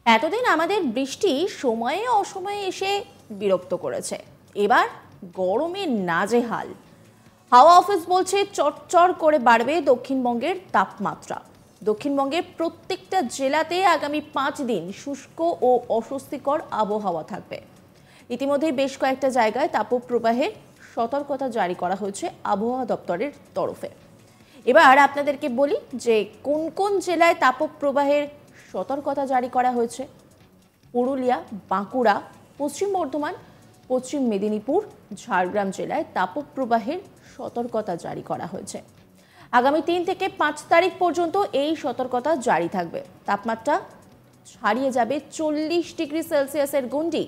এতদিন আমাদের বৃষ্টি সময়ে অসময়ে এসে বিরক্ত করেছে। এবার গরমে নাজেহাল। হাওয়া অফিস বলছে চটচর করে বাড়বে দক্ষিণবঙ্গের তাপমাত্রা। দক্ষিণবঙ্গের প্রত্যেকটা জেলাতে আগামী 5 দিন শুষ্ক ও অস্বস্তিকর আবহাওয়া থাকবে। ইতিমধ্যে বেশ কয়েকটা জায়গায় তাপপ্রবাহের সতর্কতা জারি করা হয়েছে আবহাওয়া দপ্তরের তরফে। এবার আপনাদেরকে বলি যে কোন কোন জেলায় তাপপ্রবাহের সতর্কতা জারি করা হয়েছে। পুরুলিয়া, বাঁকুড়া, পশ্চিম বর্ধমান, পশ্চিম মেদিনীপুর, ঝাড়গ্রাম জেলায় তাপপ্রবাহের সতর্কতা জারি করা হয়েছে। আগামী 3 থেকে 5 তারিখ পর্যন্ত এই সতর্কতা জারি থাকবে। তাপমাত্রা ছাড়িয়ে যাবে 40 ডিগ্রি সেলসিয়াসের গণ্ডি।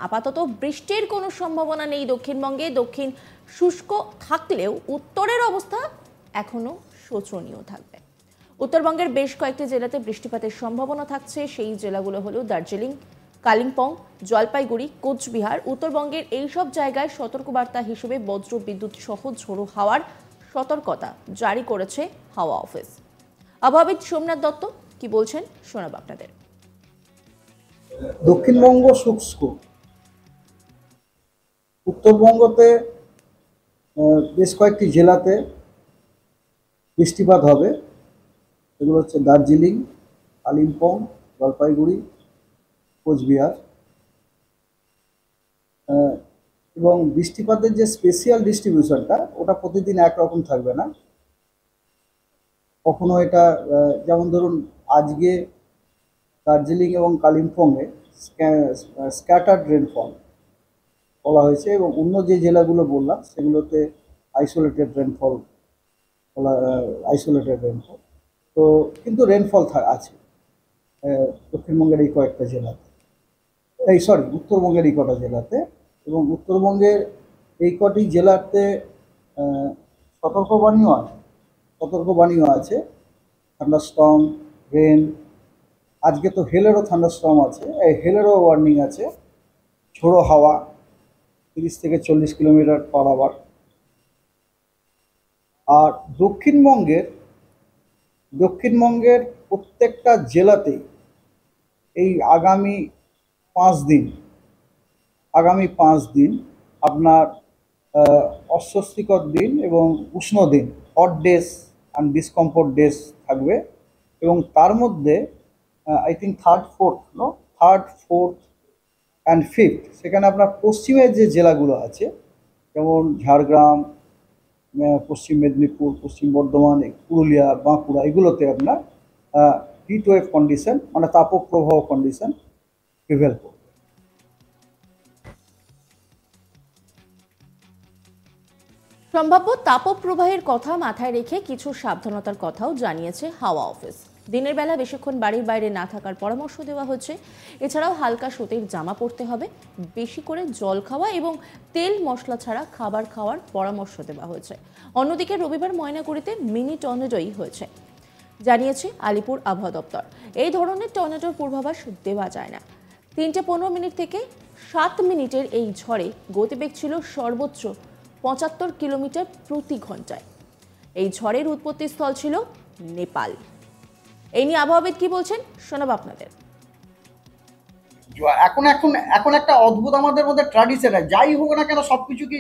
আপাতত বৃষ্টির কোনো সম্ভাবনা নেই দক্ষিণবঙ্গে। দক্ষিণ শুষ্ক থাকলেও উত্তরের অবস্থা এখনো শোচনীয় থাকবে। উত্তরবঙ্গের বেশ কয়েকটি জেলাতে বৃষ্টিপাতের সম্ভাবনা থাকছে। সেই জেলাগুলো হলো দার্জিলিং, কালিম্পং, জলপাইগুড়ি, কোচবিহার। উত্তরবঙ্গের এইসব জায়গায় সতর্কবার্তা হিসেবে বজ্র বিদ্যুৎ সহ ঝোড়ো হাওয়ার সতর্কতা জারি করেছে হাওয়া অফিস। আবহাওয়াবিদ সোমনাথ দত্ত কি বলছেন শোনাব আপনাদের। দক্ষিণবঙ্গ শুষ্ক, উত্তরবঙ্গতে বেশ কয়েকটি জেলাতে বৃষ্টিপাত হবে। এগুলো হচ্ছে দার্জিলিং, কালিম্পং, জলপাইগুড়ি, কোচবিহার। এবং বৃষ্টিপাতের যে স্পেশিয়াল ডিস্ট্রিবিউশনটা ওটা প্রতিদিন একরকম থাকবে না। কখনো এটা যেমন ধরুন আজকে দার্জিলিং এবং কালিম্পংয়ে স্ক্যাটার্ড রেনফল বলা হয়েছে, এবং অন্য যে জেলাগুলো বললাম সেগুলোতে আইসোলেটেড রেনফল তো কিন্তু রেনফল আছে দক্ষিণবঙ্গের এই কয়েকটা জেলাতে, উত্তরবঙ্গের এই কটা জেলাতে। এবং উত্তরবঙ্গের এই কটি জেলাতে সতর্কবাণীও আছে থান্ডারস্টর্ম, রেন। আজকে তো হেলেরও থান্ডারস্টর্ম আছে, এই হেলেরও ওয়ার্নিং আছে। ঝোড়ো হাওয়া 30 থেকে 40 কিলোমিটার পার আওয়ার। আর দক্ষিণবঙ্গের প্রত্যেকটা জেলাতেই এই আগামী 5 দিন আপনার অস্বস্তিকর দিন এবং উষ্ণ দিন, hot days and discomfort days থাকবে। এবং তার মধ্যে I think third, fourth and fifth সেখানে আপনার পশ্চিমের যে জেলাগুলো আছে যেমন ঝাড়গ্রাম, পশ্চিম মেদিনীপুর, পশ্চিম বর্ধমান, পুরুলিয়া, বাঁকুড়া, এগুলোতে আপনার হিট ওয়েভ কন্ডিশন মানে তাপপ্রবাহ কন্ডিশন প্রিভেল করবে। সম্ভাব্য তাপপ্রবাহের কথা মাথায় রেখে কিছু সাবধানতার কথাও জানিয়েছে হাওয়া অফিস। দিনের বেলা বেশিক্ষণ বাড়ির বাইরে না থাকার পরামর্শ দেওয়া হচ্ছে। এছাড়াও হালকা সুতির জামা পরতে হবে, বেশি করে জল খাওয়া এবং তেল মশলা ছাড়া খাবার খাওয়ার পরামর্শ দেওয়া হয়েছে। অন্যদিকে রবিবার ময়নাগুড়িতে মিনি টর্নেডোই হয়েছে জানিয়েছে আলিপুর আবহাওয়া দপ্তর। এই ধরনের টর্নেডোর পূর্বাভাস দেওয়া যায় না। 3:15 থেকে 7 মিনিটের এই ঝড়ে গতিবেগ ছিল সর্বোচ্চ 75 কিলোমিটার প্রতি ঘন্টায়। এই ঝড়ের উৎপত্তি স্থল ছিল নেপাল। এই নিয়ে আবহাওয়াবিদ কি বলছেন শোনাব আপনাদের। এখন একটা অদ্ভুত আমাদের মধ্যে ট্র্যাডিশন, যাই হোক না কেন সবকিছু কি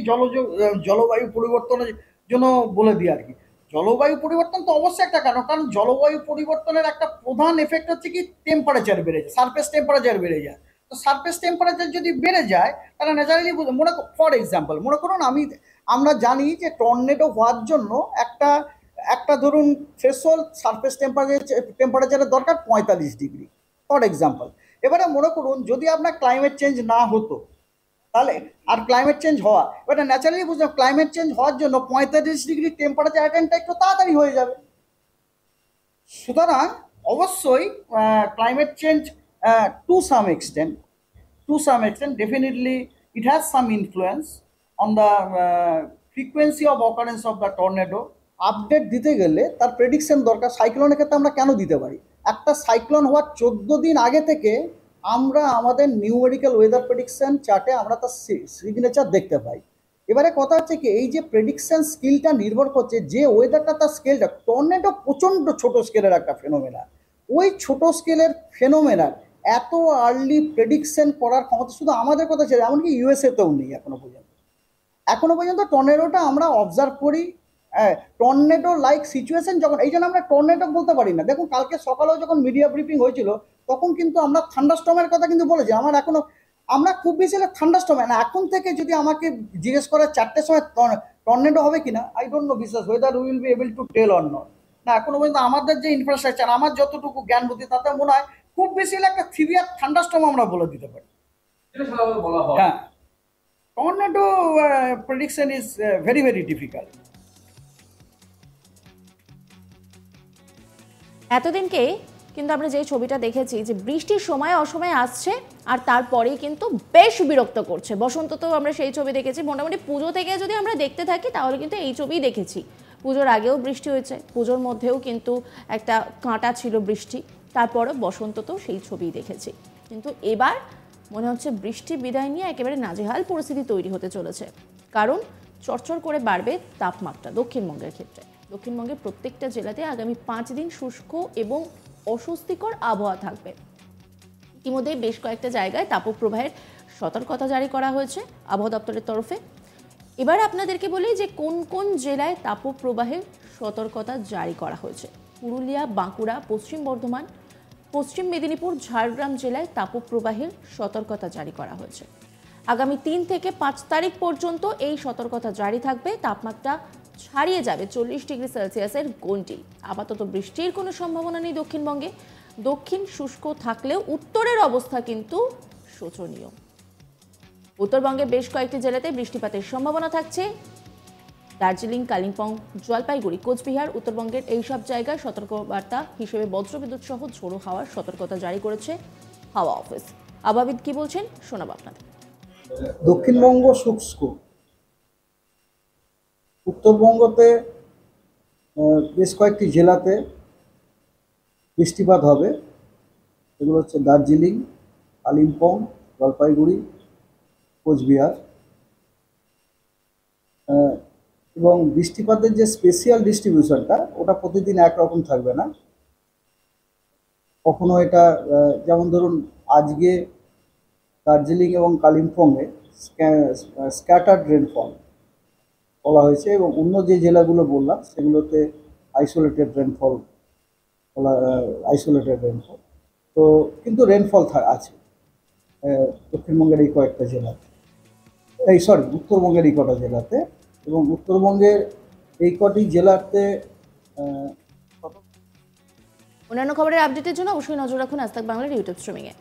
জলবায়ু পরিবর্তনের জন্য বলে দিই আর কি। জলবায়ু পরিবর্তন তো অবশ্যই একটা কারণ জলবায়ু পরিবর্তনের একটা প্রধান এফেক্ট হচ্ছে কি টেম্পারেচার বেড়ে যায়, সারফেস টেম্পারেচার বেড়ে যায়। তো সারফেস টেম্পারেচার যদি বেড়ে যায় তাহলে ন্যাচারালি ফর এক্সাম্পল মনে করুন আমরা জানি যে টর্নেডো হওয়ার জন্য একটা ধরুন থ্রেশহোল্ড সারফেস টেম্পারেচারের দরকার 45 ডিগ্রি ফর এক্সাম্পল। এবারে মনে করুন যদি আপনার ক্লাইমেট চেঞ্জ না হতো তাহলে আর ক্লাইমেট চেঞ্জ হওয়া, এবারে ন্যাচারালি বুঝলাম ক্লাইমেট চেঞ্জ হওয়ার জন্য 45 ডিগ্রি টেম্পারেচার অ্যাটেন্ডটা একটু তাড়াতাড়ি হয়ে যাবে। সুতরাং অবশ্যই climate change to some extent definitely it has some influence on the frequency of occurrence of the tornado. Update দিতে গেলে তার প্রেডিকশন দরকার। সাইক্লোনের ক্ষেত্রে আমরা কেন দিতে পারি, একটা সাইক্লোন হওয়ার 14 দিন আগে থেকে আমরা আমাদের নিউমেরিক্যাল ওয়েদার প্রেডিকশন চার্টে আমরা তার সিগনেচার দেখতে পাই। এবারে কথা হচ্ছে কি এই যে প্রেডিকশন স্কিলটা নির্ভর করছে যে ওয়েদারটা তার স্কেলটা। টর্নেডো প্রচণ্ড ছোট স্কেলের একটা ফেনোমেনা, ওই ছোট স্কেলের ফেনোমেনার এত আর্লি প্রেডিকশন করার ক্ষমতা শুধু আমাদের কথা ছিল, এমনকি ইউএসএতেও নেই এখনো পর্যন্ত টর্নেডোটা আমরা অবজার্ভ করি টর্নেডো লাইক সিচুয়েশন যখন, এই জন্য আমরা টর্নেডো বলতে পারি না। দেখুন কালকে সকালেও যখন মিডিয়া ব্রিফিং হয়েছিল তখন কিন্তু আমরা থান্ডারস্টর্মের কথা কিন্তু বলেছি। আমরা খুব বেশি হলে থান্ডারস্টর্ম না, এখন থেকে যদি আমাকে জিজ্ঞেস করে 4টের সময় টর্নেডো হবে কিনা, আই ডোন্ট নো বিশ্বাস weather will be able to tell or not. না এখনো পর্যন্ত আমাদের যে ইনফ্রাস্ট্রাকচার, আমার যতটুকু জ্ঞান বুদ্ধি, তাতে মনে হয় খুব বেশি হলে একটা সিভিয়ার থান্ডারস্টর্ম আমরা বলে দিতে পারি। হ্যাঁ, tornado prediction is very very difficult. এতদিনকে কিন্তু আমরা যে ছবিটা দেখেছি যে বৃষ্টির সময় অসময়ে আসছে আর তারপরেই কিন্তু বেশ বিরক্ত করছে। বসন্ততেও আমরা সেই ছবি দেখেছি, মোটামুটি পুজো থেকে যদি আমরা দেখতে থাকি তাহলে কিন্তু এই ছবিই দেখেছি। পুজোর আগেও বৃষ্টি হয়েছে, পুজোর মধ্যেও কিন্তু একটা কাঁটা ছিল বৃষ্টি, তারপরে বসন্ততেও সেই ছবিই দেখেছি। কিন্তু এবার মনে হচ্ছে বৃষ্টি বিদায় নিয়ে একেবারে নাজেহাল পরিস্থিতি তৈরি হতে চলেছে, কারণ চড়চড় করে বাড়বে তাপমাত্রা দক্ষিণবঙ্গের ক্ষেত্রে। দক্ষিণবঙ্গের প্রত্যেকটা জেলাতে আগামী 5 দিন শুষ্ক এবং অস্বস্তিকর আবহাওয়া থাকবে। ইতিমধ্যেই বেশ কয়েকটা জায়গায় তাপপ্রবাহের সতর্কতা জারি করা হয়েছে আবহাওয়া দপ্তরের তরফে। এবার আপনাদেরকে বলি যে কোন কোন জেলায় তাপপ্রবাহের সতর্কতা জারি করা হয়েছে। পুরুলিয়া, বাঁকুড়া, পশ্চিম বর্ধমান, পশ্চিম মেদিনীপুর, ঝাড়গ্রাম জেলায় তাপপ্রবাহের সতর্কতা জারি করা হয়েছে। আগামী 3 থেকে 5 তারিখ পর্যন্ত এই সতর্কতা জারি থাকবে। তাপমাত্রা ছাড়িয়ে যাবে 40 ডিগ্রি সেলসিয়াসের গণ্ডি। আপাতত বৃষ্টির কোনো সম্ভাবনা নেই দক্ষিণবঙ্গে। দক্ষিণ শুষ্ক থাকলেও উত্তরের অবস্থা কিন্তু শোচনীয়। উত্তরবঙ্গের বেশ কয়েকটি জেলাতে বৃষ্টিপাতের সম্ভাবনা থাকছে। দার্জিলিং, কালিম্পং, জলপাইগুড়ি, কোচবিহার, উত্তরবঙ্গের এইসব জায়গায় সতর্কবার্তা হিসেবে বজ্রবিদ্যুৎ সহ ঝোড়ো হাওয়ার সতর্কতা জারি করেছে হাওয়া অফিস। আবহাওয়াবিদ কি বলছেন শোনাবো আপনাদের। দক্ষিণবঙ্গ শুষ্ক, উত্তরবঙ্গতে বেশ কয়েকটি জেলাতে বৃষ্টিপাত হবে। এগুলো হচ্ছে দার্জিলিং, কালিম্পং, জলপাইগুড়ি, কোচবিহার। এবং বৃষ্টিপাতের যে স্পেশাল ডিস্ট্রিবিউশনটা ওটা প্রতিদিন একরকম থাকবে না। কখনো এটা যেমন ধরুন আজকে দার্জিলিং এবং কালিম্পংয়ে স্ক্যাটার্ড রেনফল বলা হয়েছে, এবং অন্য যে জেলাগুলো বললাম সেগুলোতে আইসোলেটেড রেনফল তো কিন্তু রেনফল আছে দক্ষিণবঙ্গের এই কয়েকটা জেলাতে, উত্তরবঙ্গের এই কটা জেলাতে। এবং উত্তরবঙ্গের এই কটি জেলাতে অন্যান্য খবরের আপডেটের জন্য অবশ্যই নজর রাখুন আজ তাক বাংলার ইউটিউব স্ট্রিমিংয়ে।